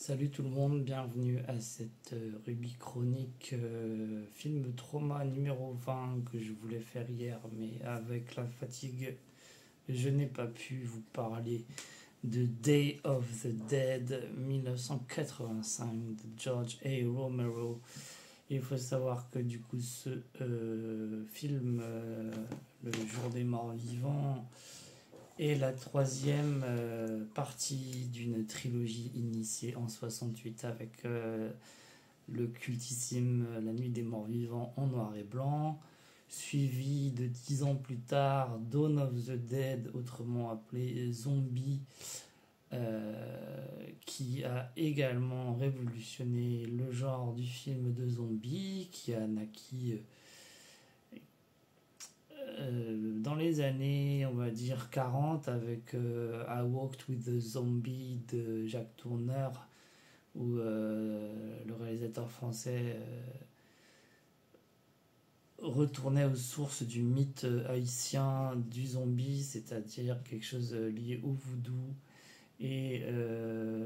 Salut tout le monde, bienvenue à cette rubrique chronique film trauma numéro 20 que je voulais faire hier, mais avec la fatigue, je n'ai pas pu vous parler de Day of the Dead 1985 de George A. Romero. Il faut savoir que du coup ce film, Le jour des morts vivants, est la troisième partie d'une trilogie initiée en 68 avec le cultissime La nuit des morts vivants en noir et blanc, suivi de 10 ans plus tard Dawn of the Dead, autrement appelé Zombie, qui a également révolutionné le genre du film de zombie, qui a naquit dans les années, on va dire 40, avec I Walked with the Zombie de Jacques Tourneur, où le réalisateur français retournait aux sources du mythe haïtien du zombie, c'est-à-dire quelque chose lié au voodoo. Et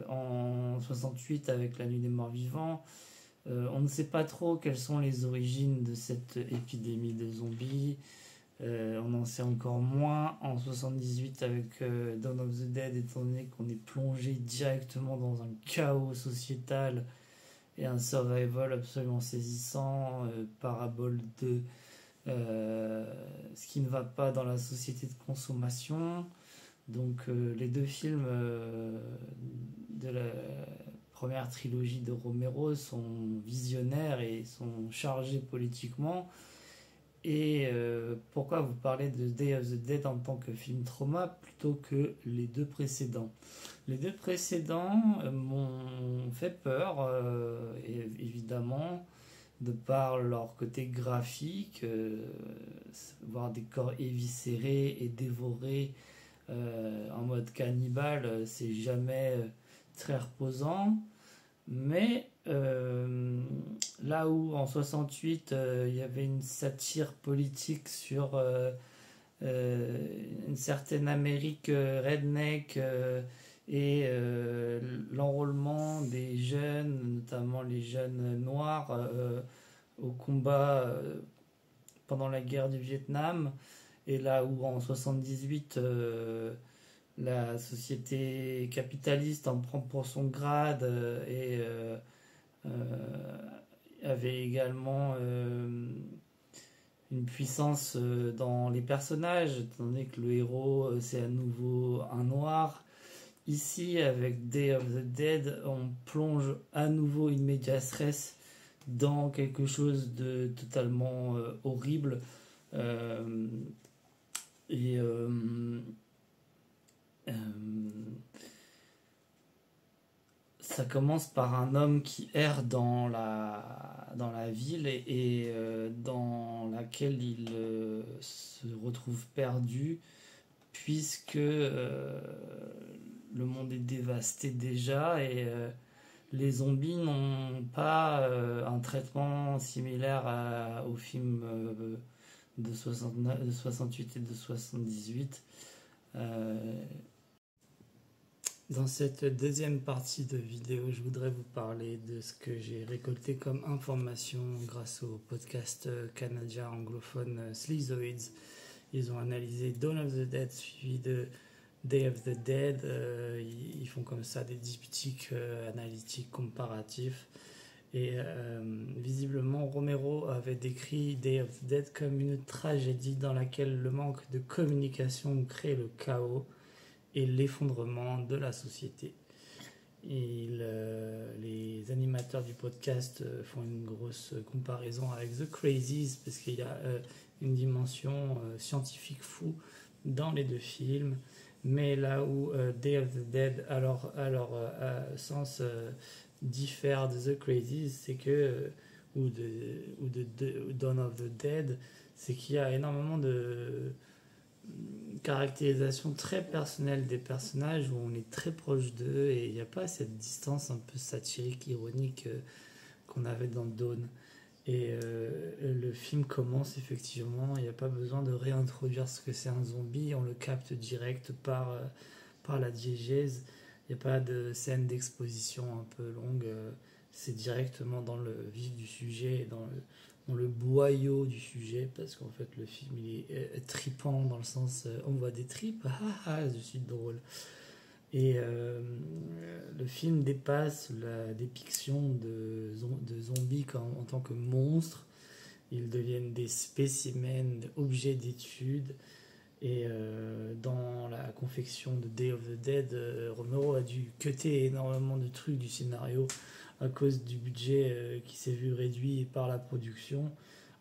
en 68, avec La nuit des morts vivants, on ne sait pas trop quelles sont les origines de cette épidémie de zombies. On en sait encore moins en 78 avec Dawn of the Dead, étant donné qu'on est plongé directement dans un chaos sociétal et un survival absolument saisissant, parabole de ce qui ne va pas dans la société de consommation. Donc les deux films de la première trilogie de Romero sont visionnaires et sont chargés politiquement. Et pourquoi vous parlez de Day of the Dead en tant que film trauma plutôt que les deux précédents? Les deux précédents m'ont fait peur, évidemment, de par leur côté graphique, voir des corps éviscérés et dévorés en mode cannibale, c'est jamais très reposant. Mais là où en 68 il y avait une satire politique sur une certaine Amérique redneck et l'enrôlement des jeunes, notamment les jeunes noirs, au combat pendant la guerre du Vietnam, et là où en 78 la société capitaliste en prend pour son grade et avait également une puissance dans les personnages, étant donné que le héros c'est à nouveau un noir. Ici, avec Day of the Dead, on plonge à nouveau in medias res dans quelque chose de totalement horrible. Et ça commence par un homme qui erre dans la ville et dans laquelle il se retrouve perdu, puisque le monde est dévasté déjà et les zombies n'ont pas un traitement similaire aux films de 68 et de 78. Dans cette deuxième partie de vidéo, je voudrais vous parler de ce que j'ai récolté comme information grâce au podcast canadien anglophone Sleazoids. Ils ont analysé Dawn of the Dead suivi de Day of the Dead. Ils font comme ça des diptyques analytiques comparatifs. Et visiblement, Romero avait décrit Day of the Dead comme une tragédie dans laquelle le manque de communication crée le chaos et l'effondrement de la société. Les animateurs du podcast font une grosse comparaison avec The Crazies, parce qu'il y a une dimension scientifique fou dans les deux films. Mais là où Day of the Dead, à leur sens, diffère de The Crazies, c'est que ou de Dawn of the Dead, c'est qu'il y a énormément de caractérisation très personnelle des personnages où on est très proche d'eux et il n'y a pas cette distance un peu satirique, ironique qu'on avait dans Dawn. Et le film commence effectivement, il n'y a pas besoin de réintroduire ce que c'est un zombie, on le capte direct par la diégèse Il n'y a pas de scène d'exposition un peu longue. C'est directement dans le vif du sujet, dans le boyau du sujet, parce qu'en fait le film il est tripant dans le sens on voit des tripes, je suis drôle. Et le film dépasse la dépiction de zombies en tant que monstres. Ils deviennent des spécimens, objets d'étude. Et dans la confection de Day of the Dead, Romero a dû cutter énormément de trucs du scénario à cause du budget qui s'est vu réduit par la production.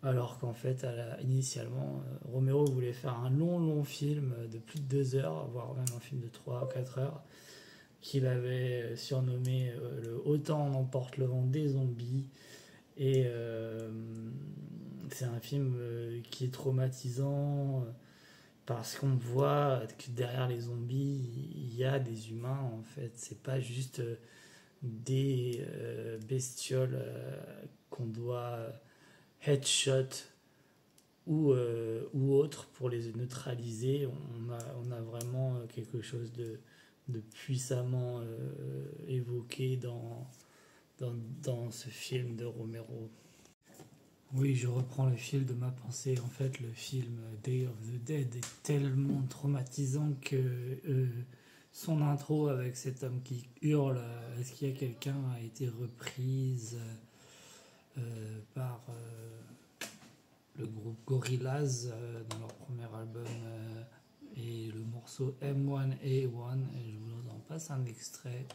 Alors qu'en fait, initialement, Romero voulait faire un long film de plus de 2 heures, voire même un film de 3 ou 4 heures, qu'il avait surnommé le Autant en emporte le vent des zombies. Et c'est un film qui est traumatisant parce qu'on voit que derrière les zombies, il y a des humains en fait. C'est pas juste des bestioles qu'on doit headshot ou autre pour les neutraliser. On a vraiment quelque chose de puissamment évoqué dans ce film de Romero. Oui, je reprends le fil de ma pensée. En fait, le film Day of the Dead est tellement traumatisant que son intro avec cet homme qui hurle est-ce qu'il y a quelqu'un a été reprise par le groupe Gorillaz dans leur premier album et le morceau M1A1 et je vous en passe un extrait.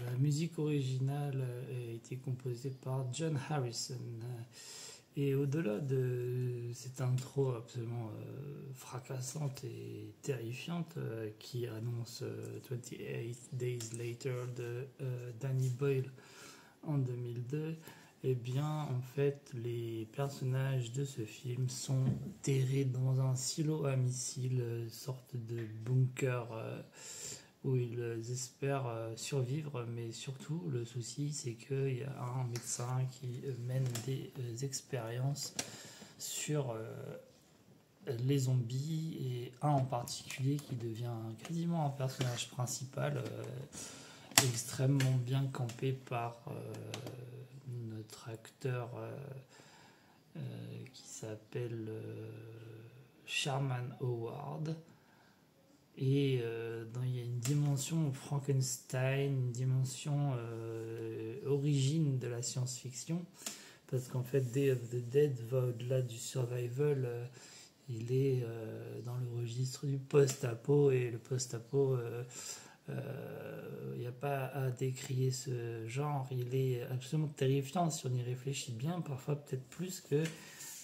La musique originale a été composée par John Harrison. Et au-delà de cette intro absolument fracassante et terrifiante qui annonce 28 Days Later de Danny Boyle en 2002, eh bien en fait les personnages de ce film sont terrés dans un silo à missiles, sorte de bunker où ils espèrent survivre, mais surtout le souci c'est qu'il y a un médecin qui mène des expériences sur les zombies et un en particulier qui devient quasiment un personnage principal extrêmement bien campé par notre acteur qui s'appelle Sherman Howard. Et il y a une dimension Frankenstein, une dimension origine de la science-fiction, parce qu'en fait Day of the Dead va au-delà du survival, il est dans le registre du post-apo, et le post-apo, il n'y a pas à décrier ce genre, il est absolument terrifiant si on y réfléchit bien, parfois peut-être plus que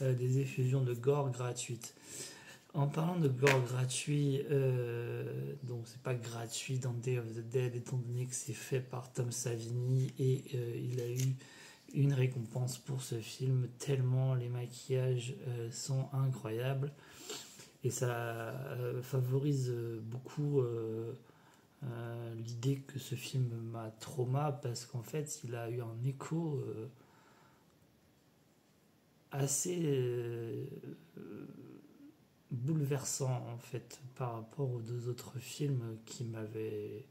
des effusions de gore gratuites. En parlant de gore gratuit, donc c'est pas gratuit dans Day of the Dead étant donné que c'est fait par Tom Savini et il a eu une récompense pour ce film tellement les maquillages sont incroyables et ça favorise beaucoup l'idée que ce film m'a trauma parce qu'en fait il a eu un écho assez bouleversant en fait par rapport aux 2 autres films qui m'avaient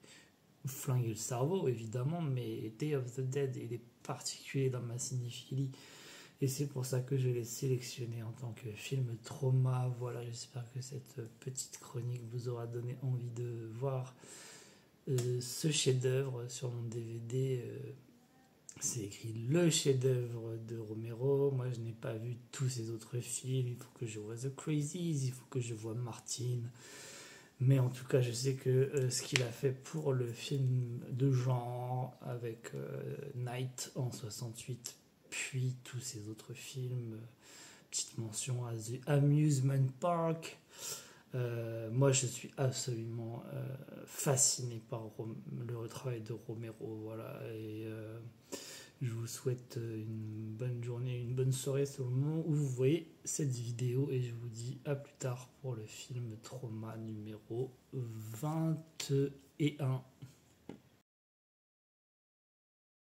flingué le cerveau évidemment, mais Day of the Dead il est particulier dans ma cinéphilie et c'est pour ça que je l'ai sélectionné en tant que film trauma. Voilà, j'espère que cette petite chronique vous aura donné envie de voir ce chef-d'œuvre sur mon DVD C'est écrit le chef-d'œuvre de Romero. Moi, je n'ai pas vu tous ses autres films. Il faut que je vois The Crazies, il faut que je vois Martin. Mais en tout cas, je sais que ce qu'il a fait pour le film de genre avec Night en 68, puis tous ses autres films, petite mention à The Amusement Park. Moi, je suis absolument fasciné par le travail de Romero. Voilà, et je vous souhaite une bonne journée, une bonne soirée selon le moment où vous voyez cette vidéo et je vous dis à plus tard pour le film Trauma numéro 21.